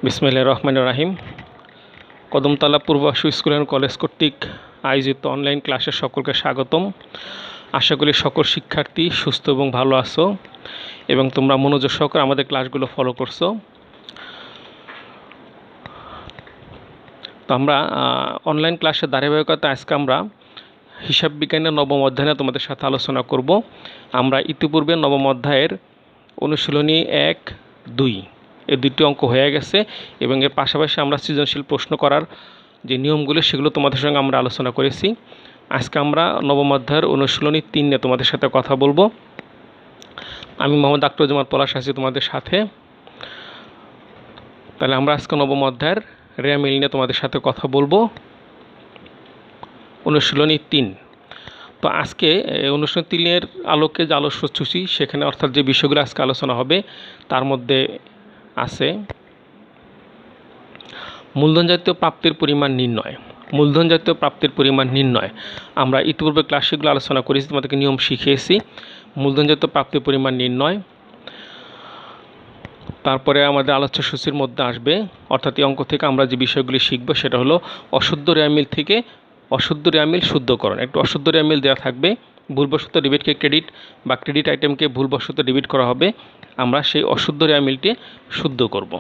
বিসমিল্লাহির রহমানির রহিম। Kadamtala পূর্বাশু school and college কর্তৃক আয়োজিত অনলাইন ক্লাসে সকলকে স্বাগতম। আশা করি সকল শিক্ষার্থী সুস্থ এবং ভালো আছো এবং তোমরা মনোযোগ সহকারে আমাদের ক্লাসগুলো ফলো করছো। তো আমরা অনলাইন ক্লাসের ধারাবাহিকতা আজকে আমরা হিসাব বিজ্ঞানের নবম অধ্যায়ে তোমাদের সাথে আলোচনা করব। আমরা ইতিপূর্বে নবম অধ্যায়ের অনুশীলনী 1, 2 এই দুটি অঙ্ক হয়ে গেছে এবং এর পাশাপাশি আমরা সৃজনশীল প্রশ্ন করার যে নিয়মগুলো সেগুলো তোমাদের সঙ্গে আমরা আলোচনা করেছি। আজকে আমরা নবম অধ্যায়ের অনুশীলনী 3 নিয়ে তোমাদের সাথে কথা বলবো। আমি মোহাম্মদ আক্তারুজ্জামান পলাশ আছি তোমাদের সাথে। তাহলে আমরা আজকে নবম অধ্যায়ের রেয়ামিল নিয়ে তোমাদের সাথে কথা বলবো, অনুশীলনী 3। তো আজকে অনুশীলনী 3-এর আলোকে যে আলোচ্যসূচি সেখানে অর্থাৎ যে বিষয়গুলো আজকে আলোচনা হবে তার মধ্যে আছে মূলধন জাতীয় প্রাপ্তির পরিমাণ নির্ণয়। মূলধন জাতীয় প্রাপ্তির পরিমাণ নির্ণয় আমরা ইতিপূর্বে ক্লাসগুলো আলোচনা করেছি, তোমাদেরকে নিয়ম শিখিয়েছি। মূলধন জাতীয় প্রাপ্তির পরিমাণ নির্ণয়, তারপরে আমাদের আলোচ্যসূচির মধ্যে আসবে অর্থাৎ এই অঙ্ক থেকে আমরা যে বিষয়গুলি শিখব সেটা হলো অশুদ্ধ রেয়ামিল থেকে অশুদ্ধ রেয়ামিল শুদ্ধকরণ। একটু অশুদ্ধ রেয়ামিল দেওয়া থাকবে, ভুলবশত ডেবিটকে ক্রেডিট বা ক্রেডিট আইটেমকে ভুলবশত ডেবিট করা হবে, আমরা সেই অশুদ্ধ রেয়ামিলটি শুদ্ধ করব।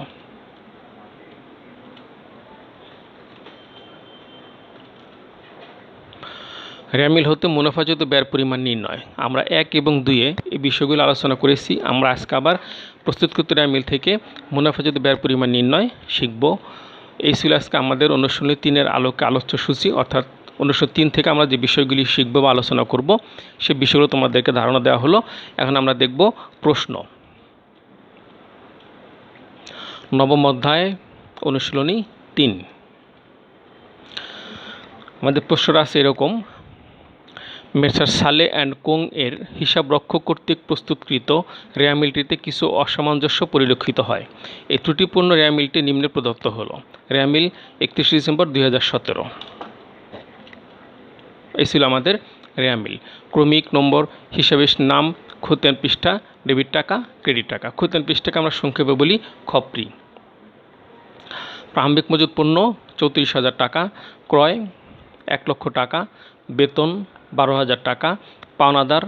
রেয়ামিল হতে মুনাফাজত ব্যয়ের পরিমাণ নির্ণয় আমরা 1 এবং 2-এ এই বিষয়গুলো আলোচনা করেছি। আমরা আজকে আবার প্রস্তুতকৃত রেয়ামিল থেকে মুনাফাজত ব্যয়ের পরিমাণ নির্ণয় শিখব। এই ছিল আজকে আমাদের অনুশীলনী 3-এর আলোকে আলোচ্যসূচি, অর্থাৎ অনুশীলনী 3 থেকে আমরা যে বিষয়গুলি শিখব বা আলোচনা করব সেই বিষয়গুলো তোমাদেরকে ধারণা দেওয়া হলো। এখন আমরা দেখব প্রশ্ন। নবম অধ্যায় অনুশীলনী 3 আমাদের প্রশ্নটা আছে এরকম: মেসার সালে অ্যান্ড কোং এর হিসাবরক্ষক কর্তৃক প্রস্তুতকৃত রেয়ামিলটিতে কিছু অসামঞ্জস্য পরিলক্ষিত হয়। এই ত্রুটিপূর্ণ রেয়ামিলটি নিম্নে প্রদত্ত হলো। রেয়ামিল 31 ডিসেম্বর 2017। এই ছিল আমাদের রেয়ামিল। ক্রমিক নম্বর হিসাবের নাম, খতিয়ান পৃষ্ঠা, ডেবিট টাকা, ক্রেডিট টাকা। খতিয়ান পৃষ্ঠাকে আমরা সংক্ষেপে বলি খপ্রি। প্রারম্ভিক মজুত পণ্য 34,000 টাকা, ক্রয় 1 লক্ষ টাকা, বেতন 12,000 টাকা, পাওনাদার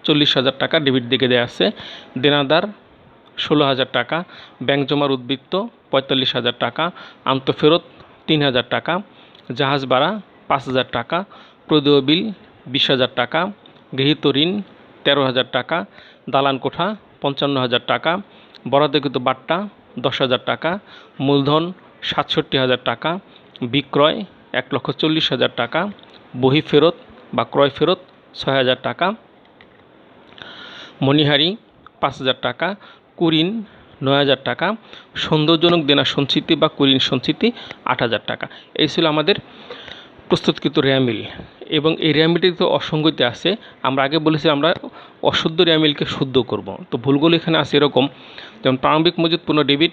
40,000 টাকা ডেবিট দিকে দেওয়া আছে, দেনাদার 16,000 টাকা, ব্যাংক জমার উদ্বৃত্ত 45,000 টাকা, আন্তঃফেরত 3,000 টাকা, জাহাজ ভাড়া 5,000 টাকা, প্রদেয় বিল 20,000 টাকা, গৃহীত ঋণ 13,000 টাকা, দালান কোঠা 55,000 টাকা, বরাদ্দকৃত বাট্টা 10,000 টাকা, মূলধন 67,000 টাকা, বিক্রয় 1,40,000 টাকা, বহি ফেরত বা ক্রয় ফেরত 6,000 টাকা, মণিহারি 5,000 টাকা, কুঋণ 9,000 টাকা, সন্দেহজনক দেনা সঞ্চিতি বা কুঋণ সঞ্চিতি 8,000 টাকা। এই ছিল আমাদের প্রস্তুতকৃত রেয়ামিল। এবং এই রেয়ামিলটিতে অসঙ্গতি আছে। আমরা আগে বলেছি আমরা অশুদ্ধ রেয়ামিলকে শুদ্ধ করব। তো ভুলগুলো এখানে আছে এরকম, যেমন প্রারম্ভিক মজুত পণ্য ডেবিট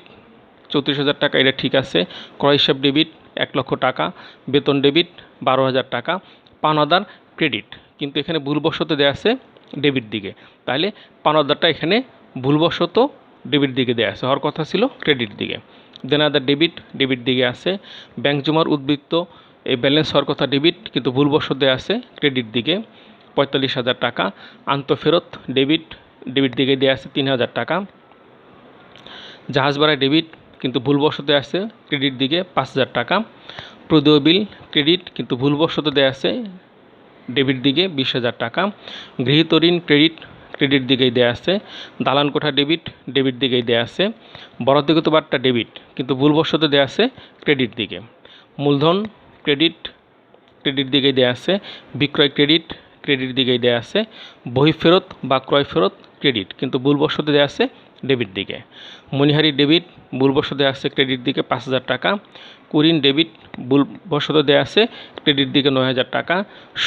34,000 টাকা, এটা ঠিক আছে। ক্রয় হিসাব ডেবিট 1 লক্ষ টাকা, বেতন ডেবিট 12,000 টাকা, পাওনাদার ক্রেডিট, কিন্তু এখানে ভুলবশত দেওয়া আছে ডেবিট দিকে, তাহলে পাওনাদারটা এখানে ভুলবশত ডেবিট দিকে দেওয়া আছে, হওয়ার কথা ছিল ক্রেডিট দিকে। দেনাদার ডেবিট দিকে আছে। ব্যাংক জমার উদ্বৃত্ত এই ব্যালেন্স হওয়ার কথা ডেবিট, কিন্তু ভুলবশত দেওয়া আছে ক্রেডিট দিকে 45,000 টাকা। আন্তঃফেরত ডেবিট দিকে দেওয়া আছে 3,000 টাকা। জাহাজ ভাড়া ডেবিট, কিন্তু ভুলবশত আছে ক্রেডিট দিকে 5,000 টাকা। প্রদেয় বিল ক্রেডিট, কিন্তু ভুলবশত দেওয়া আছে ডেবিট দিকে 20,000 টাকা। গৃহীত ঋণ ক্রেডিট দিকেই দেওয়া আছে। দালান কোঠা ডেবিট দিকেই দেওয়া আছে। বরাদ্দকৃত বাট্টা ডেবিট, কিন্তু ভুলবশত দেওয়া আছে ক্রেডিট দিকে। মূলধন ক্রেডিট দিকেই দেওয়া আছে। বিক্রয় ক্রেডিট দিকেই দেওয়া আছে। বহি ফেরত বা ক্রয় ফেরত ক্রেডিট, কিন্তু ভুলবশত দেওয়া আছে ডেবিট দিকে। মণিহারি ডেবিট, ভুলবশত দেওয়া আছে ক্রেডিট দিকে 5,000 টাকা। কুঋণ ডেবিট, ভুলবশত দেওয়া আছে ক্রেডিট দিকে 9,000 টাকা।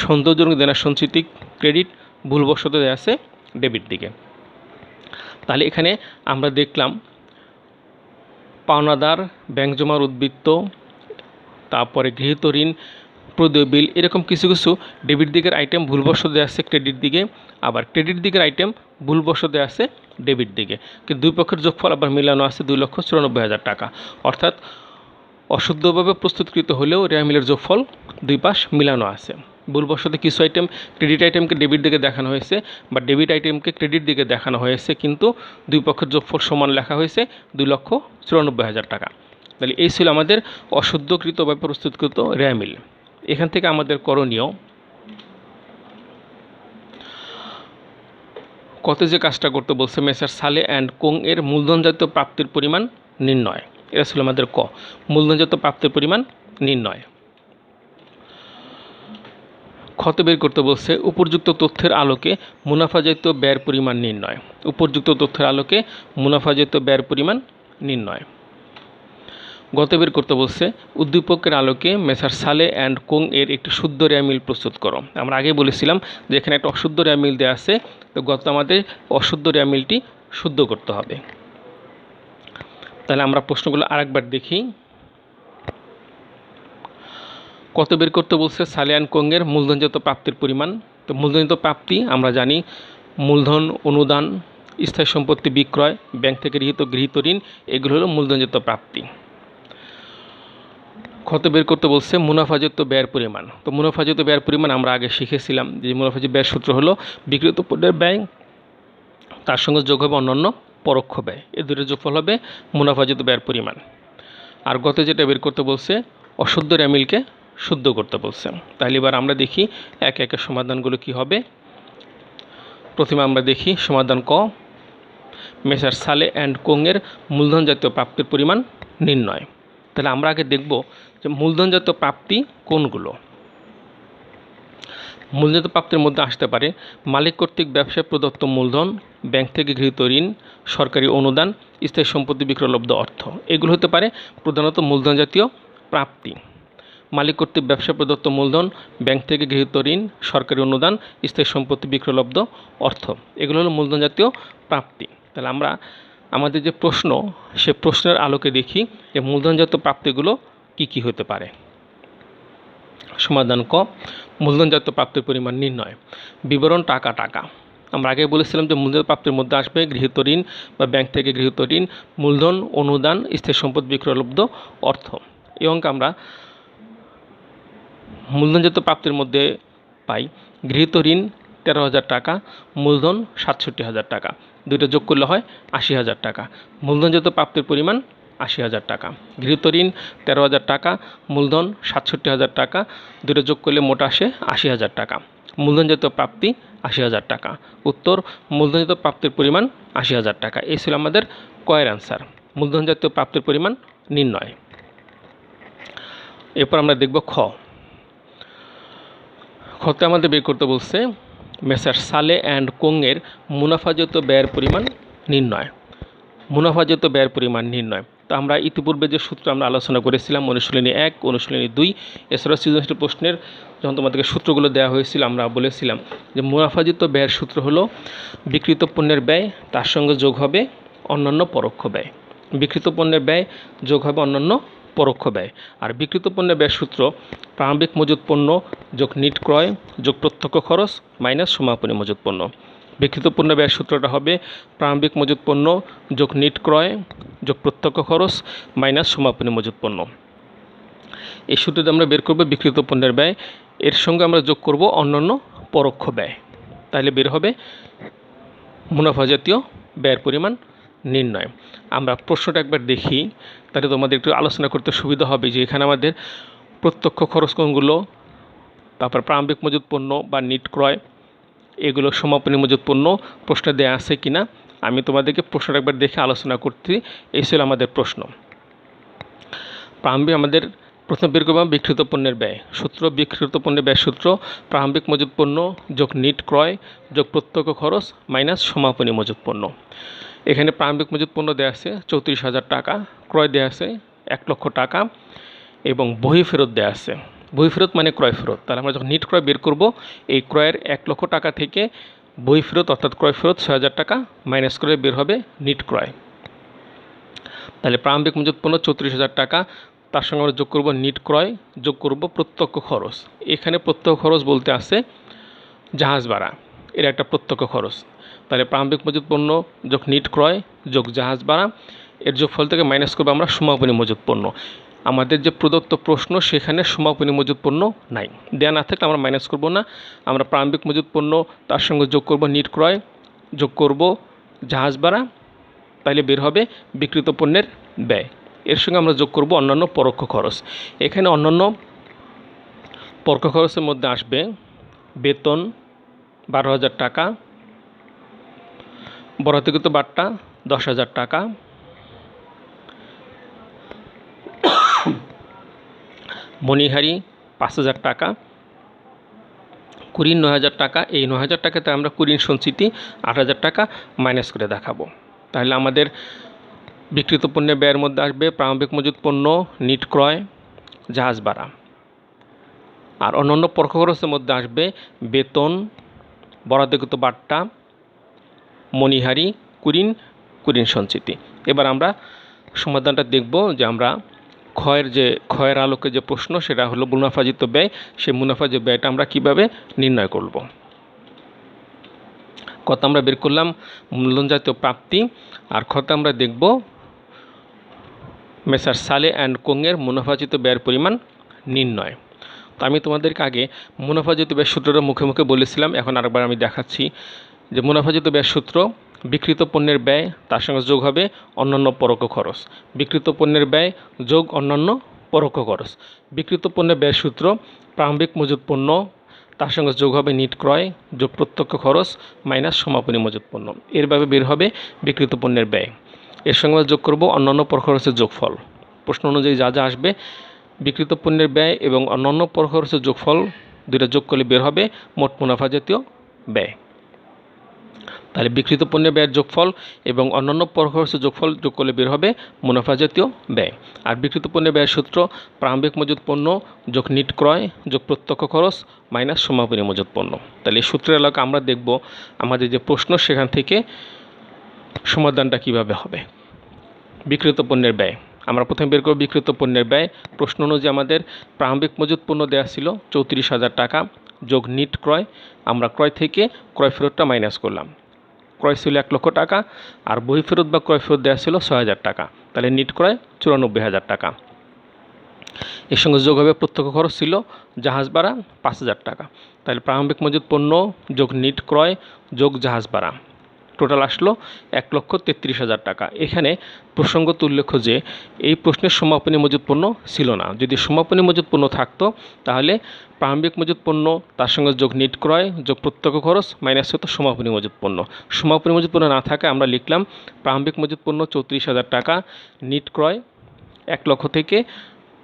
সন্দেহজনক দেনা সঞ্চিতি ক্রেডিট, ভুলবশত দেওয়া আছে ডেবিট দিকে। তাহলে এখানে আমরা দেখলাম পাওনাদার, ব্যাংক জমার উদ্বৃত্ত, তারপরে গৃহীত ঋণ, প্রদেয় বিল, এরকম কিছু কিছু ডেবিট দিকের আইটেম ভুলবশত দেওয়া আছে ক্রেডিট দিকে, আবার ক্রেডিট দিকের আইটেম ভুলবশত দেওয়া আছে ডেবিট দিকে, কিন্তু দুই পক্ষের যোগফল আবার মিলানো আছে 2,94,000 টাকা। অর্থাৎ অশুদ্ধভাবে প্রস্তুতকৃত হলেও রেয়ামিলের যোগফল দুই পাশ মিলানো আছে। ভুলবশত কিছু আইটেম ক্রেডিট আইটেমকে ডেবিট দিকে দেখানো হয়েছে বা ডেবিট আইটেমকে ক্রেডিট দিকে দেখানো হয়েছে, কিন্তু দুই পক্ষের যোগফল সমান লেখা হয়েছে 2,94,000 টাকা। তাহলে এই ছিল আমাদের অশুদ্ধকৃতভাবে প্রস্তুতকৃত রেয়ামিল। এখান থেকে আমাদের করণীয়, কত যে কাজটা করতে বলছে, মেসার সালে অ্যান্ড কোং এর মূলধনজাত প্রাপ্তির পরিমাণ নির্ণয়। এটা ছিল আমাদের ক, মূলধনজাত প্রাপ্তির পরিমাণ নির্ণয়। ক্ষত বের করতে বলছে উপযুক্ত তথ্যের আলোকে মুনাফাজাত ব্যয়ের পরিমাণ নির্ণয়। উপযুক্ত তথ্যের আলোকে মুনাফাজাত ব্যয়ের পরিমাণ নির্ণয়। গত বের করতে বলছে উদ্দীপকের আলোকে মেসার সালে অ্যান্ড কোং এর একটি শুদ্ধ রেয়ামিল প্রস্তুত করো। আমরা আগে বলেছিলাম যে এখানে একটা অশুদ্ধ রেয়ামিল দেওয়া আছে, তো গত আমাদের অশুদ্ধ রেয়ামিলটি শুদ্ধ করতে হবে। তাহলে আমরা প্রশ্নগুলো আরেকবার দেখি। কত বের করতে বলছে সালে অ্যান্ড কোং এর মূলধনজাত প্রাপ্তির পরিমাণ। তো মূলধনজাত প্রাপ্তি আমরা জানি মূলধন, অনুদান, স্থায়ী সম্পত্তি বিক্রয়, ব্যাংক থেকে গৃহীত ঋণ, এগুলো হলো মূলধনজাত প্রাপ্তি। কত বের করতে বলছে মুনাফাজাত ব্যয়ের পরিমাণ। তো মুনাফাজাত ব্যয়ের পরিমাণ আমরা আগে শিখেছিলাম যে মুনাফাজাত ব্যয়ের সূত্র হলো বিক্রিত পণ্যের ব্যয়, তার সঙ্গে যোগ হবে অন্যান্য পরোক্ষ ব্যয়, এই দুটোর যোগফল হবে মুনাফাজাত ব্যয়ের পরিমাণ। আর গত যেটা বের করতে বলছে অশুদ্ধ রেয়ামিলকে শুদ্ধ করতে বলছে। তাহলে এবার আমরা দেখি একে একে সমাধানগুলো কি হবে। প্রথমে আমরা দেখি সমাধান ক, মেসার সালে অ্যান্ড কোং এর মূলধন জাতীয় প্রাপ্তির পরিমাণ নির্ণয়। তাহলে আমরা আগে দেখব যে মূলধন জাতীয় প্রাপ্তি কোনগুলো। মূলধন প্রাপ্তির মধ্যে আসতে পারে মালিক কর্তৃক ব্যবসায় প্রদত্ত মূলধন, ব্যাংক থেকে গৃহীত ঋণ, সরকারি অনুদান, স্থায়ী সম্পত্তি বিক্রয়লব্ধ অর্থ, এগুলো হতে পারে প্রধানত মূলধন জাতীয় প্রাপ্তি। মালিক কর্তৃক ব্যবসা প্রদত্ত মূলধন, ব্যাংক থেকে গৃহীত ঋণ, সরকারি অনুদান, স্থায়ী সম্পত্তি বিক্রয়লব্ধ অর্থ, এগুলো হলো মূলধন জাতীয় প্রাপ্তি। তাহলে আমরা আমাদের যে প্রশ্ন, সে প্রশ্নের আলোকে দেখি যে মূলধনজাত প্রাপ্তিগুলো কি কি হতে পারে। সমাধান ক, মূলধনজাত প্রাপ্তির পরিমাণ নির্ণয়। বিবরণ টাকা টাকা। আমরা আগে বলেছিলাম যে মূলধন প্রাপ্তির মধ্যে আসবে গৃহীত ঋণ বা ব্যাংক থেকে গৃহীত ঋণ, মূলধন, অনুদান, স্থায়ী সম্পদ বিক্রয়লব্ধ অর্থ। এই অঙ্কে আমরা মূলধনজাত প্রাপ্তির মধ্যে পাই গৃহীত ঋণ 13,000 টাকা, মূলধন 67,000 টাকা, দুইটা যোগ করলে হয় 80,000 টাকা। মূলধনজাত প্রাপ্তির পরিমাণ 80,000 টাকা। গৃহীত ঋণ 13,000 টাকা, মূলধন 67,000 টাকা, দুটো যোগ করলে মোট আসে 80,000 টাকা। মূলধনজাত প্রাপ্তি 80,000 টাকা। উত্তর মূলধনজাত প্রাপ্তির পরিমাণ 80,000 টাকা। এই ছিল আমাদের কয়ের অ্যান্সার, মূলধনজাত প্রাপ্তির পরিমাণ নির্ণয়। এরপর আমরা দেখব খ। খতে আমাদের বের করতে বলছে মেসার সালে অ্যান্ড কোং এর মুনাফাজাত ব্যয়ের পরিমাণ নির্ণয়। মুনাফাজাত ব্যয়ের পরিমাণ নির্ণয়। তো আমরা ইতিপূর্বে যে সূত্র আমরা আলোচনা করেছিলাম অনুশীলনী 1, অনুশীলনী 2, এছাড়াও সৃজনশীল প্রশ্নের যখন তোমাদেরকে সূত্রগুলো দেওয়া হয়েছিল আমরা বলেছিলাম যে মুনাফাজাত ব্যয়ের সূত্র হলো বিক্রিত পণ্যের ব্যয়, তার সঙ্গে যোগ হবে অন্যান্য পরোক্ষ ব্যয়। বিক্রিত পণ্যের ব্যয় যোগ হবে অন্যান্য পরোক্ষ ব্যয়। আর বিক্রিত পণ্যের ব্যয় সূত্র প্রারম্ভিক মজুত পণ্য যোগ নিট ক্রয় যোগ প্রত্যক্ষ খরচ মাইনাস সমাপনী মজুত পণ্য। বিক্রিত পণ্য ব্যয় সূত্রটা হবে প্রারম্ভিক মজুত পণ্য যোগ নিট ক্রয় যোগ প্রত্যক্ষ খরচ মাইনাস সমাপনী মজুত পণ্য। এই সূত্রটা আমরা বের করব বিক্রিত পণ্যের ব্যয়, এর সঙ্গে আমরা যোগ করব অন্যান্য পরোক্ষ ব্যয়, তাহলে বের হবে মুনাফা জাতীয় ব্যয়ের পরিমাণ নির্ণয়। আমরা প্রশ্নটা একবার দেখি, তাহলে তোমাদের একটু আলোচনা করতে সুবিধা হবে যে এখানে আমাদের প্রত্যক্ষ খরচ কোনগুলো, তারপর প্রারম্ভিক মজুত পণ্য বা নিট ক্রয়, এগুলো সমাপনী মজুত পণ্য প্রশ্নে দেওয়া আছে কিনা আমি তোমাদেরকে প্রশ্নটা একবার দেখে আলোচনা করছি। এই ছিল আমাদের প্রশ্ন। প্রারম্ভিক আমাদের প্রথম বের করব বিক্রিত পণ্যের ব্যয় সূত্র। বিক্রিত পণ্যের ব্যয় সূত্র প্রারম্ভিক মজুত পণ্য যোগ নিট ক্রয় যোগ প্রত্যক্ষ খরচ মাইনাস সমাপনী মজুত পণ্য। এখানে প্রারম্ভিক মজুত পণ্য দেওয়া আছে 34,000 টাকা, ক্রয় দেওয়া আছে 1 লক্ষ টাকা এবং বহি ফেরত দেওয়া আছে। বহি ফেরত মানে ক্রয় ফেরত। তাহলে আমরা যখন নিট ক্রয় বের করব এই ক্রয়ের 1 লক্ষ টাকা থেকে বহি ফেরত অর্থাৎ ক্রয় ফেরত 6,000 টাকা মাইনাস করে বের হবে নিট ক্রয়। তাহলে প্রারম্ভিক মজুত পণ্য 34,000 টাকা, তার সঙ্গে আমরা যোগ করব নিট ক্রয়, যোগ করব প্রত্যক্ষ খরচ। এখানে প্রত্যক্ষ খরচ বলতে আছে জাহাজ ভাড়া, এর একটা প্রত্যক্ষ খরচ তাহলে প্রারম্ভিক মজুত পণ্য যোগ নিট ক্রয় যোগ জাহাজ ভাড়া, এর যোগফল থেকে মাইনাস করবো আমরা সমাপনী মজুত পণ্য। আমাদের যে প্রদত্ত প্রশ্ন সেখানে সমাপনী মজুত পণ্য নাই, দেয়া না থাকলে আমরা মাইনাস করব না, আমরা প্রারম্ভিক মজুত পণ্য তার সঙ্গে যোগ করব নিট ক্রয় যোগ করব জাহাজ ভাড়া, তাহলে বের হবে বিক্রিত পণ্যের ব্যয়। এর সঙ্গে আমরা যোগ করব অন্যান্য পরোক্ষ খরচ। এখানে অন্যান্য পরোক্ষ খরচের মধ্যে আসবে বেতন 12,000 টাকা, বরাদ্দকৃত বাট্টা 10,000 টাকা, মণিহারি 5,000 টাকা, কুড়িন 9,000 টাকা। এই 9,000 টাকাতে আমরা কুড়িন সঞ্চিতি 8,000 টাকা মাইনাস করে দেখাবো। তাহলে আমাদের বিক্রিত পণ্যের ব্যয়ের মধ্যে আসবে প্রারম্ভিক মজুত পণ্য, নিট ক্রয়, জাহাজ ভাড়া। আর অন্যান্য পরোক্ষ খরচের মধ্যে আসবে বেতন, বরাদ্দকৃত বাট্টা, মণিহারি, কুড়িন সঞ্চিতি। এবার আমরা সমাধানটা দেখব যে আমরা ক্ষয়ের আলোকে যে প্রশ্ন সেটা হলো মুনাফাজিত ব্যয়, সেই মুনাফাজিত ব্যয়টা আমরা কিভাবে নির্ণয় করব। কত আমরা বের করলাম মূলধন জাতীয় প্রাপ্তি, আর কত আমরা দেখব মেসার সালে অ্যান্ড কোংয়ের মুনাফাজিত ব্যয়ের পরিমাণ নির্ণয়। তো আমি তোমাদেরকে আগে মুনাফাজিত ব্যয় সূত্রটা মুখে মুখে বলেছিলাম, এখন আরেকবার আমি দেখাচ্ছি যে মুনাফাজিত ব্যয়ের সূত্র বিক্রিত পণ্যের ব্যয় তার সঙ্গে যোগ হবে অন্যান্য পরোক্ষ খরচ, বিক্রিত পণ্যের ব্যয় যোগ অন্যান্য পরোক্ষ খরচ। বিক্রিত পণ্যের ব্যয়ের সূত্র প্রারম্ভিক মজুত পণ্য তার সঙ্গে যোগ হবে নিট ক্রয় যোগ প্রত্যক্ষ খরচ মাইনাস সমাপনী মজুত পণ্য, এরভাবে বের হবে বিক্রিত পণ্যের ব্যয়। এর সঙ্গে যোগ করব অন্যান্য পরোক্ষ খরচের যোগফল। প্রশ্ন অনুযায়ী যা যা আসবে বিক্রিত পণ্যের ব্যয় এবং অন্যান্য পরোক্ষ খরচের যোগফল দুইটা যোগ করলে বের হবে মোট মুনাফা জাতীয় ব্যয়। তাহলে বিক্রিত পণ্যের ব্যয়ের যোগফল এবং অন্যান্য পরোক্ষ খরচের যোগফল যোগ করলে বের হবে মুনাফা জাতীয় ব্যয়। আর বিক্রিত পণ্যের ব্যয়ের সূত্র প্রারম্ভিক মজুত পণ্য যোগ নিট ক্রয় যোগ প্রত্যক্ষ খরচ মাইনাস সমাপনী মজুত পণ্য। তাহলে এই সূত্রের এলাকা আমরা দেখব আমাদের যে প্রশ্ন সেখান থেকে সমাধানটা কিভাবে হবে। বিক্রিত পণ্যের ব্যয় আমরা প্রথমে বের করব বিক্রিত পণ্যের ব্যয়। প্রশ্ন অনুযায়ী আমাদের প্রারম্ভিক মজুত পণ্য দেওয়া ছিল 34,000 টাকা যোগ নিট ক্রয়, আমরা ক্রয় থেকে ক্রয় ফেরতটা মাইনাস করলাম। ক্রয় ছিল 1 লক্ষ টাকা আর বই ফেরত বা ক্রয় ফেরত দেওয়া ছিল 6,000 টাকা, তাহলে নিট ক্রয় 94,000 টাকা। এর সঙ্গে যোগ হবে প্রত্যক্ষ খরচ ছিল জাহাজ ভাড়া 5,000 টাকা, তাহলে প্রারম্ভিক মজুত পণ্য যোগ নিট ক্রয় যোগ জাহাজ ভাড়া টোটাল আসলো 1,33,000 টাকা। এখানে প্রসঙ্গত উল্লেখ্য যে এই প্রশ্নের সমাপনী মজুত পণ্য ছিল না, যদি সমাপনী মজুত পণ্য থাকতো তাহলে প্রারম্ভিক মজুত পণ্য তার সঙ্গে যোগ নিট ক্রয় যোগ প্রত্যক্ষ খরচ মাইনাস হতো সমাপনী মজুত পণ্য। সমাপনী মজুত পণ্য না থাকে আমরা লিখলাম প্রারম্ভিক মজুত পণ্য 34,000 টাকা, নিট ক্রয় 1 লক্ষ থেকে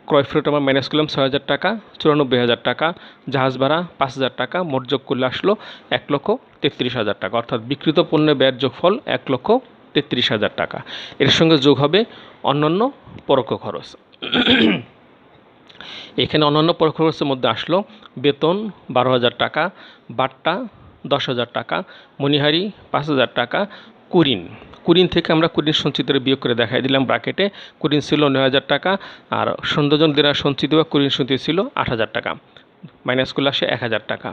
ক্রয় ফেরত আমরা মাইনাস করলাম 6,000 টাকা, 94,000 টাকা, জাহাজ ভাড়া 5,000 টাকা, মোট যোগ করলে আসলো 1,33,000 টাকা। অর্থাৎ বিক্রিত পণ্যের ব্যয়ের যোগফল 1,33,000 টাকা। এর সঙ্গে যোগ হবে অন্যান্য পরোক্ষ খরচ। এখানে অন্যান্য পরোক্ষ খরচের মধ্যে আসলো বেতন 12,000 টাকা, বাট্টা 10,000 টাকা, মণিহারি 5,000 টাকা, কুড়িন থেকে আমরা কুড়িন সঞ্চিতের বিয়োগ করে দেখাই দিলাম ব্র্যাকেটে। কুড়িন ছিল 9,000 টাকা আর সৌন্দর্য দেনা সঞ্চিত বা কুড়িন সঞ্চিত ছিল 8,000 টাকা, মাইনাস করলে আসে 1,000 টাকা।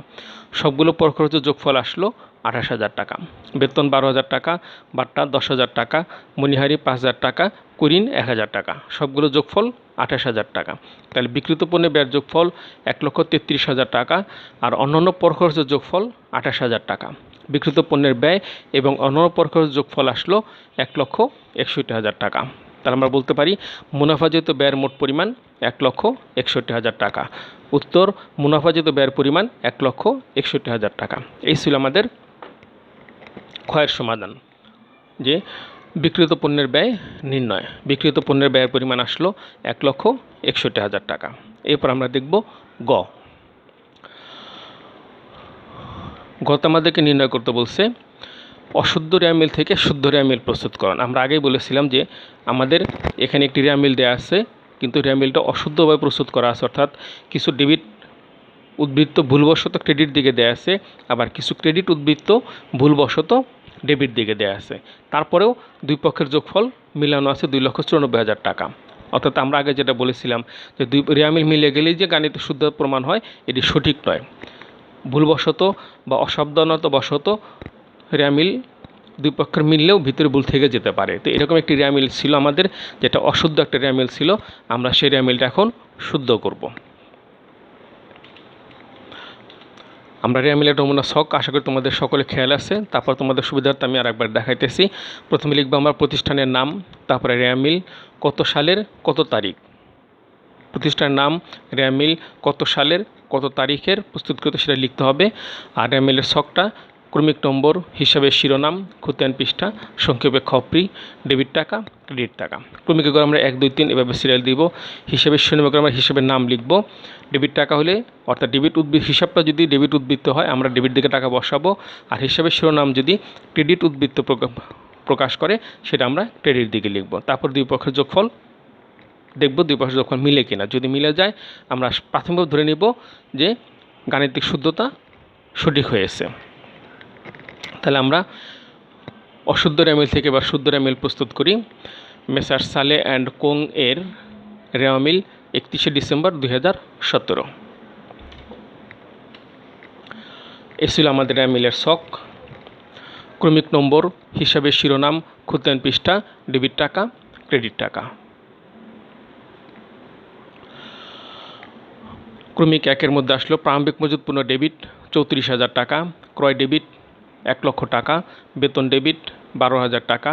সবগুলো পরোক্ষ খরচের যোগফল আসলো 28,000 টাকা। বেতন 12,000 টাকা, বাট্টা 10,000 টাকা, মণিহারি 5,000 টাকা, কুড়িন 1,000 টাকা, সবগুলো যোগফল 28,000 টাকা। তাহলে বিক্রিত পণ্যের ব্যয়ের যোগফল 1,33,000 টাকা আর অন্যান্য পরোক্ষ খরচের যোগফল 28,000 টাকা। বিক্রিত পণ্যের ব্যয় এবং অন্যান্য পরোক্ষ খরচের যোগফল আসলো 1,61,000 টাকা। তাহলে আমরা বলতে পারি মুনাফাজিত ব্যয়ের মোট পরিমাণ 1,61,000 টাকা। উত্তর মুনাফাজিত ব্যয়ের পরিমাণ 1,61,000 টাকা। এই ছিল আমাদের ক্ষয়ের সমাধান, যে বিক্রিত পণ্যের ব্যয় নির্ণয়। বিক্রিত পণ্যের ব্যয়ের পরিমাণ আসলো 1,61,000 টাকা। এরপর আমরা দেখব গত আমাদেরকে নির্ণয় করতে বলছে অশুদ্ধ রেওয়া মিল থেকে শুদ্ধ রেওয়া মিল প্রস্তুতকরণ। আমরা আগেই বলেছিলাম যে আমাদের এখানে একটি রেওয়া মিল দেওয়া আছে, কিন্তু রেওয়া মিলটা অশুদ্ধভাবে প্রস্তুত করা আছে, অর্থাৎ কিছু ডেবিট উদ্বৃত্ত ভুলবশত ক্রেডিট দিকে দেওয়া আছে, আবার কিছু ক্রেডিট উদ্বৃত্ত ভুলবশত ডেবিট দিকে দেওয়া আছে। তারপরেও দুই পক্ষের যোগফল মিলানো আছে 2,94,000 টাকা। অর্থাৎ আমরা আগে যেটা বলেছিলাম যে দুই রেওয়া মিল মিলে গেলেই যে গাণিতিক শুদ্ধ প্রমাণ হয়, এটি সঠিক নয়। ভুলবশত বা অসাবধানতাবশত রেওয়া মিল দুই পক্ষের মিললেও ভিতরে ভুল থেকে যেতে পারে। তো এরকম একটি রেয়ামিল ছিল আমাদের, যেটা অশুদ্ধ একটা রেয়ামিল ছিল। আমরা সেই রেয়ামিলটা এখন শুদ্ধ করব। আমরা রেয়ামিলের নমুনা ছক আশা করি তোমাদের সকলে খেয়াল আছে। তারপর তোমাদের সুবিধার্থে আমি আরেকবার দেখাইতেছি। প্রথমে লিখবো আমরা প্রতিষ্ঠানের নাম, তারপরে রেয়ামিল কত সালের কত তারিখ, প্রতিষ্ঠানের নাম, রেয়ামিল কত সালের কত তারিখের প্রস্তুতকৃত সেটা লিখতে হবে। আর রেয়ামিলের ছকটা ক্রমিক নম্বর হিসাবে শিরোনাম, খতিয়ান পৃষ্ঠা, সংক্ষেপে খপ্রি, ডেবিট টাকা, ক্রেডিট টাকা। ক্রমিকে করে আমরা 1 2 3 এভাবে সিরিয়াল দিব। হিসাবের শিরোনামে করে আমরা হিসাবের নাম লিখব। ডেবিট টাকা হলে অর্থাৎ ডেবিট উদ্বৃত্ত হিসাবটা যদি ডেবিট উদ্বৃত্ত হয় আমরা ডেবিট দিকে টাকা বসাবো, আর হিসাবের শিরোনাম যদি ক্রেডিট উদ্বৃত্ত প্রকাশ করে সেটা আমরা ক্রেডিট দিকে লিখব। তারপর দুই পক্ষের যোগফল দেখব, দুই পক্ষের যোগফল মিলে কিনা। যদি মিলে যায় আমরা প্রাথমিকভাবে ধরে নিব যে গাণিতিক শুদ্ধতা সঠিক হয়েছে। তাহলে আমরা অশুদ্ধ রেয়ামিল থেকে এবার শুদ্ধ রেয়ামিল প্রস্তুত করি। মেসার্স সালে অ্যান্ড কোং এর রেয়ামিল 31শে ডিসেম্বর 2017। এ ছিল আমাদের রেয়ামিলের ছক। ক্রমিক নম্বর, হিসাবের শিরোনাম, খতিয়ান পৃষ্ঠা, ডেবিট টাকা, ক্রেডিট টাকা। ক্রমিক 1-এর মধ্যে আসলো প্রারম্ভিক মজুত পূর্ণ ডেবিট 34,000 টাকা, ক্রয় ডেবিট 1 লক্ষ টাকা, বেতন ডেবিট 12,000 টাকা,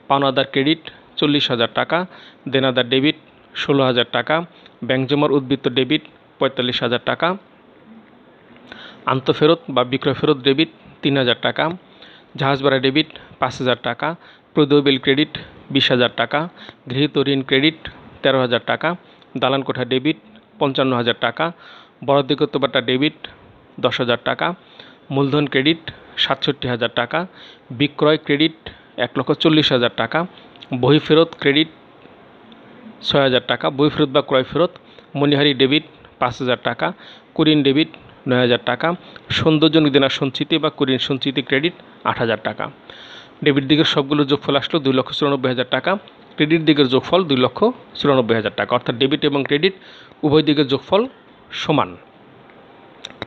পাওনাদার ক্রেডিট 40,000 টাকা, দেনাদার ডেবিট 16,000 টাকা, ব্যাংক জমার উদ্বৃত্ত ডেবিট 45,000 টাকা, আন্তঃফেরত বা বিক্রয় ফেরত ডেবিট 3,000 টাকা, জাহাজ ভাড়া ডেবিট 5,000 টাকা, প্রদেয় বিল ক্রেডিট 20,000 টাকা, গৃহীত ঋণ ক্রেডিট 13,000 টাকা, দালান কোঠা ডেবিট 55,000 টাকা, বরাদ্দকৃত ভাতা ডেবিট 10,000 টাকা, মূলধন ক্রেডিট 67,000 টাকা, বিক্রয় ক্রেডিট 1,40,000 টাকা, বহি ফেরত ক্রেডিট 6,000 টাকা, বই ফেরত বা ক্রয় ফেরত, মণিহারি ডেবিট 5,000 টাকা, কুরিন ডেবিট 9,000 টাকা, সৌন্দর্যজনক দেনা সঞ্চিতি বা কুরিন সঞ্চিতি ক্রেডিট 8,000 টাকা। ডেবিট দিকের সবগুলো যোগফল আসলো 2,94,000 টাকা, ক্রেডিট দিকের যোগফল 2,94,000 টাকা, অর্থাৎ ডেবিট এবং ক্রেডিট উভয় দিকের যোগফল সমান।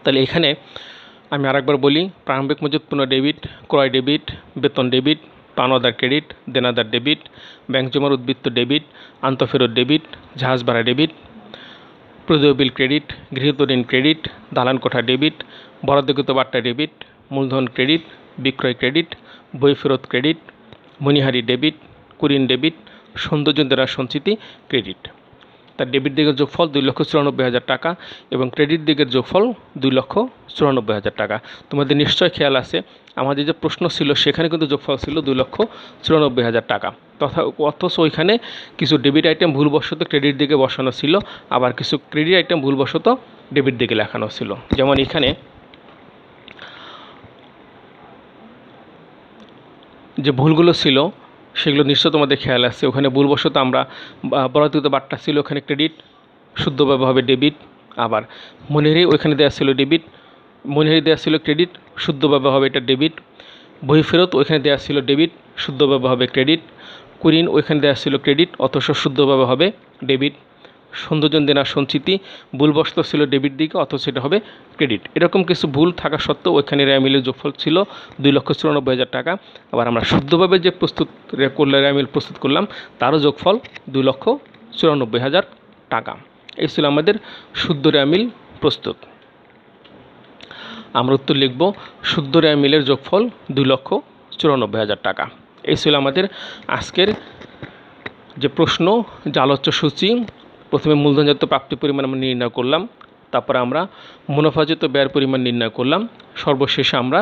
তাহলে এখানে আমি আরেকবার বলি, প্রারম্ভিক মজুত পূর্ণ ডেবিট, ক্রয় ডেবিট, বেতন ডেবিট, পাওনাদার ক্রেডিট, দেনাদার ডেবিট, ব্যাংক জমার উদ্বৃত্ত ডেবিট, আন্তঃফেরত ডেবিট, জাহাজ ভাড়া ডেবিট, প্রদেয় বিল ক্রেডিট, গৃহীত ঋণ ক্রেডিট, দালান কোঠা ডেবিট, বরাদ্দকৃত ভাতা ডেবিট, মূলধন ক্রেডিট, বিক্রয় ক্রেডিট, বই ফেরত ক্রেডিট, মণিহারি ডেবিট, কুরিন ডেবিট, সৌন্দর্য দেনা সঞ্চিতি ক্রেডিট। তার ডেবিট দিকের যোগফল 2,94,000 টাকা এবং ক্রেডিট দিকের যোগফল 2,94,000 টাকা। তোমাদের নিশ্চয় খেয়াল আছে আমাদের যে প্রশ্ন ছিল সেখানে কিন্তু যোগফল ছিল 2,94,000 টাকা, অথচ ওইখানে কিছু ডেবিট আইটেম ভুলবশত ক্রেডিট দিকে বসানো ছিল, আবার কিছু ক্রেডিট আইটেম ভুলবশত ডেবিট দিকে লেখানো ছিল। যেমন এখানে যে ভুলগুলো ছিল সেগুলো নিশ্চয় তোমাদের খেয়াল আছে। ওখানে ভুলবশত আমরা বরাদ্দকৃত বাট্টা ছিল ওখানে ক্রেডিট, শুদ্ধভাবে হবে ডেবিট, আবার মনিহারি ওইখানে দেওয়া ছিল ডেবিট, মনিহারি দেওয়া ছিল ক্রেডিট, শুদ্ধভাবে হবে এটা ডেবিট, বই ফেরত ওইখানে দেওয়া ছিল ডেবিট, শুদ্ধভাবে হবে ক্রেডিট, কুরিন ওইখানে দেওয়া ছিল ক্রেডিট অথচ শুদ্ধভাবে হবে ডেবিট, সৌন্দর্য দেনা সঞ্চিতি ভুলবশত ছিল ডেবিট দিকে অথচ সেটা হবে ক্রেডিট। এরকম কিছু ভুল থাকা সত্ত্বেও ওইখানে রেয়ামিলের যোগফল ছিল 2,94,000 টাকা। আবার আমরা শুদ্ধভাবে যে রেয়ামিল প্রস্তুত করলাম তারও যোগফল 2,94,000 টাকা। এই ছিল আমাদের শুদ্ধ রেয়ামিল প্রস্তুত। আমরা উত্তর লিখব শুদ্ধ রেয়ামিলের যোগফল 2,94,000 টাকা। এই ছিল আমাদের আজকের যে প্রশ্ন, যে আলোচ্য সূচি। প্রথমে মূলধনজাত প্রাপ্তি পরিমাণ আমরা নির্ণয় করলাম, তারপরে আমরা মুনাফাজাত ব্যয়ের পরিমাণ নির্ণয় করলাম, সর্বশেষে আমরা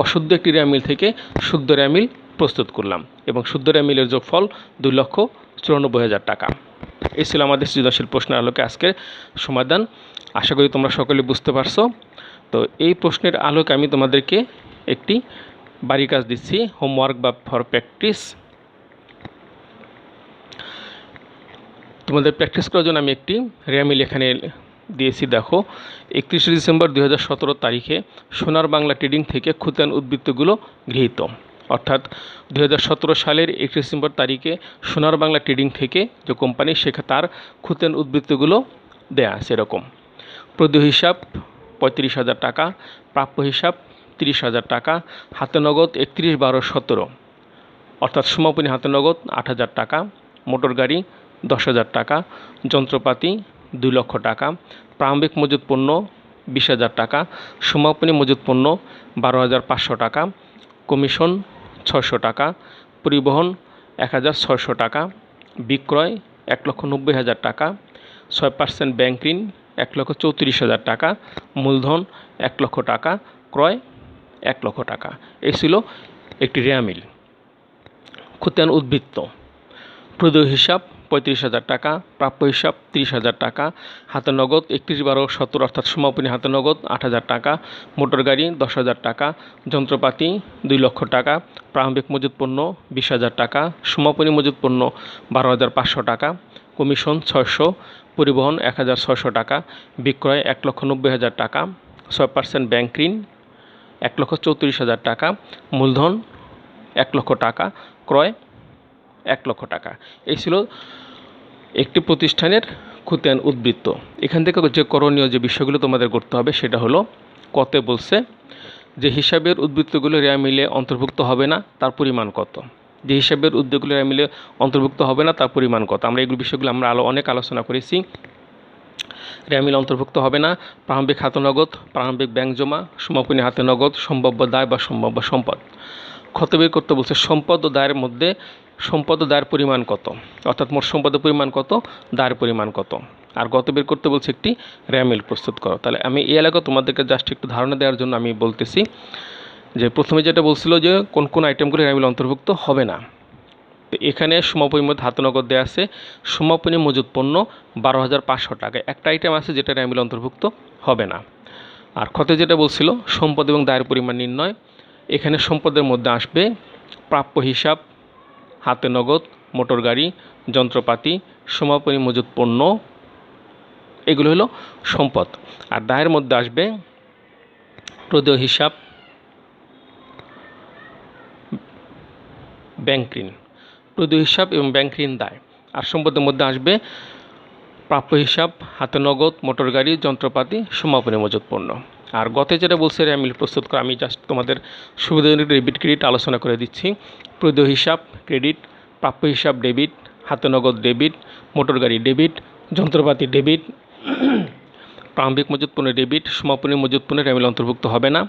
অশুদ্ধ একটি রেয়ামিল থেকে শুদ্ধ রেয়ামিল প্রস্তুত করলাম এবং শুদ্ধ রেয়ামিলের যোগফল 2,94,000 টাকা। এই ছিল আমাদের সৃজনশীল প্রশ্নের আলোকে আজকের সমাধান। আশা করি তোমরা সকলে বুঝতে পারছো। তো এই প্রশ্নের আলোকে আমি তোমাদেরকে একটি বাড়ি কাজ দিচ্ছি, হোমওয়ার্ক বা ফর প্র্যাকটিস। তোমাদের প্র্যাকটিস করার জন্য আমি একটি রেয়ামিল এখানে দিয়েছি। দেখো, 31শে ডিসেম্বর 2017 তারিখে সোনার বাংলা ট্রেডিং থেকে খতিয়ান উদ্বৃত্তগুলো গৃহীত। অর্থাৎ 2017 সালের 31 ডিসেম্বর তারিখে সোনার বাংলা ট্রেডিং থেকে যে কোম্পানি সেখানে তার খতিয়ান উদ্বৃত্তগুলো দেয়া আছে এরকম। প্রদেয় হিসাব 35,000 টাকা, প্রাপ্য হিসাব 30,000 টাকা, হাতে নগদ 31/12/17 অর্থাৎ সমাপনী হাতে নগদ 8,000 টাকা, মোটর গাড়ি 10,000 টাকা, যন্ত্রপাতি 2 লক্ষ টাকা, প্রারম্ভিক মজুত পণ্য 20,000 টাকা, সমাপনী মজুত পণ্য 12,500 টাকা, কমিশন 600 টাকা, পরিবহন 1,600 টাকা, বিক্রয় 1,90,000 টাকা, 6% ব্যাংক ঋণ 1,34,000 টাকা, মূলধন 1 লক্ষ টাকা, ক্রয় 1 লক্ষ টাকা। এই ছিল একটি রেয়ামিল। খতিয়ান উদ্বৃত্ত প্রদেয় হিসাব 35,000 টাকা, প্রাপ্য হিসাব 30,000 টাকা, হাতে নগদ 31/12/17 অর্থাৎ সমাপনী হাতে নগদ 8,000 টাকা, মোটর গাড়ি 10,000 টাকা, যন্ত্রপাতি 2 লক্ষ টাকা, প্রারম্ভিক মজুত পণ্য 20,000 টাকা, সমাপনী মজুত পণ্য 12,500 টাকা, কমিশন 600, পরিবহন 1,600 টাকা, বিক্রয় 1,90,000 টাকা, 6% ব্যাংক ঋণ 1,34,000 টাকা, মূলধন 1 লক্ষ টাকা, ক্রয় 1 লক্ষ টাকা। এই ছিল একটি প্রতিষ্ঠানের খতিয়ান উদ্বৃত্ত। এখান থেকে যে করণীয় যে বিষয়গুলো তোমাদের করতে হবে সেটা হলো, কতে বলছে যে হিসাবের উদ্বৃত্তগুলো রেয়ামিলে অন্তর্ভুক্ত হবে না তার পরিমাণ কত, যে হিসাবের উদ্বৃত্তগুলো রেয়ামিলে অন্তর্ভুক্ত হবে না তার পরিমাণ কত। আমরা এগুলো বিষয়গুলো আমরা অনেক আলোচনা করেছি। রেয়ামিল অন্তর্ভুক্ত হবে না প্রারম্ভিক হাতে নগদ, প্রারম্ভিক ব্যাংক জমা, সমাপনী হাতে নগদ, সম্ভাব্য দায় বা সম্ভাব্য সম্পদ। ক্ষত বের করতে বলছে সম্পদ ও দায়ের মধ্যে সম্পদ ও দায়ের পরিমাণ কত, অর্থাৎ মোট সম্পদের পরিমাণ কত, দায়ের পরিমাণ কত। আর গত বের করতে বলছে একটি রেয়ামিল প্রস্তুত করো। তাহলে আমি এই এলাকায় তোমাদেরকে জাস্ট একটু ধারণা দেওয়ার জন্য আমি বলতেছি যে প্রথমে যেটা বলছিল যে কোন কোন আইটেমগুলো রেয়ামিল অন্তর্ভুক্ত হবে না। তো এখানে সমাপনীর মধ্যে হাতে নগদ দেওয়া আছে, সমাপনী মজুত পণ্য 12,500 টাকা, একটা আইটেম আছে যেটা রেয়ামিল অন্তর্ভুক্ত হবে না। আর ক্ষতে যেটা বলছিল সম্পদ এবং দায়ের পরিমাণ নির্ণয়, এখানে সম্পদের মধ্যে আসবে প্রাপ্য হিসাব, হাতে নগদ, মোটর গাড়ি, যন্ত্রপাতি, সমাপনী মজুত পণ্য, এগুলো হলো সম্পদ। আর দায়ের মধ্যে আসবে প্রদেয় হিসাব, ব্যাংক ঋণ, প্রদেয় হিসাব এবং ব্যাংক ঋণ দায়। আর সম্পদের মধ্যে আসবে প্রাপ্য হিসাব, হাতে নগদ, মোটর গাড়ি, যন্ত্রপাতি, সমাপনী মজুত পণ্য। আর গতে যেটা বলছে রেয়ামিল প্রস্তুত করা, আমি জাস্ট তোমাদের সুবিধাজনক ডেবিট ক্রেডিট আলোচনা করে দিচ্ছি। প্রদেয় হিসাব ক্রেডিট, প্রাপ্য হিসাব ডেবিট, হাতে নগদ ডেবিট, মোটর গাড়ি ডেবিট, যন্ত্রপাতি ডেবিট, প্রারম্ভিক মজুত পণ্য ডেবিট, সমাপনী মজুত পণ্য রেয়ামিল অন্তর্ভুক্ত হবে না,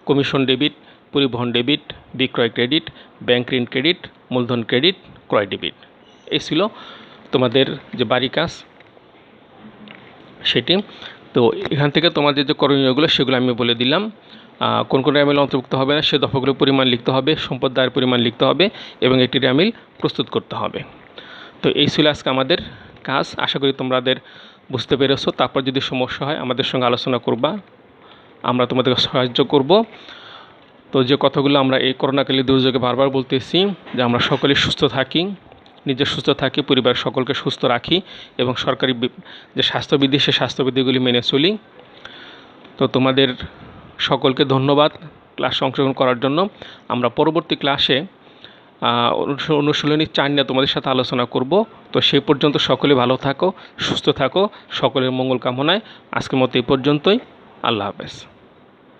কমিশন ডেবিট, পরিবহন ডেবিট, বিক্রয় ক্রেডিট, ব্যাংক ঋণ ক্রেডিট, মূলধন ক্রেডিট, ক্রয় ডেবিট। এই ছিল তোমাদের যে বাড়ি কাজ সেটি। তো এখান থেকে তোমাদের যে করণীয়গুলো সেগুলো আমি বলে দিলাম। কোন কোন রেয়ামিল অন্তর্ভুক্ত হবে না সে দফাগুলোর পরিমাণ লিখতে হবে, সম্পদ দায়ের পরিমাণ লিখতে হবে এবং একটি রেয়ামিল প্রস্তুত করতে হবে। তো এই ছিল আজকে আমাদের কাজ। আশা করি তোমাদের বুঝতে পেরেছো। তারপর যদি সমস্যা হয় আমাদের সঙ্গে আলোচনা করবা, আমরা তোমাদেরকে সাহায্য করব। তো যে কথাগুলো আমরা এই করোনাকালীন দুর্যোগে বারবার বলতেছি যে আমরা সকলেই সুস্থ থাকি, নিজে সুস্থ থাকি, পরিবার সকলকে সুস্থ রাখি এবং সরকারি যে স্বাস্থ্যবিধি সে স্বাস্থ্যবিধিগুলি মেনে চলি। তো তোমাদের সকলকে ধন্যবাদ ক্লাসে অংশগ্রহণ করার জন্য। আমরা পরবর্তী ক্লাসে অনুশীলনী 4 নিয়ে তোমাদের সাথে আলোচনা করব। তো সেই পর্যন্ত সকলে ভালো থাকো, সুস্থ থাকো, সকলের মঙ্গল কামনায় আজকের মতো এই পর্যন্তই। আল্লাহ হাফেজ।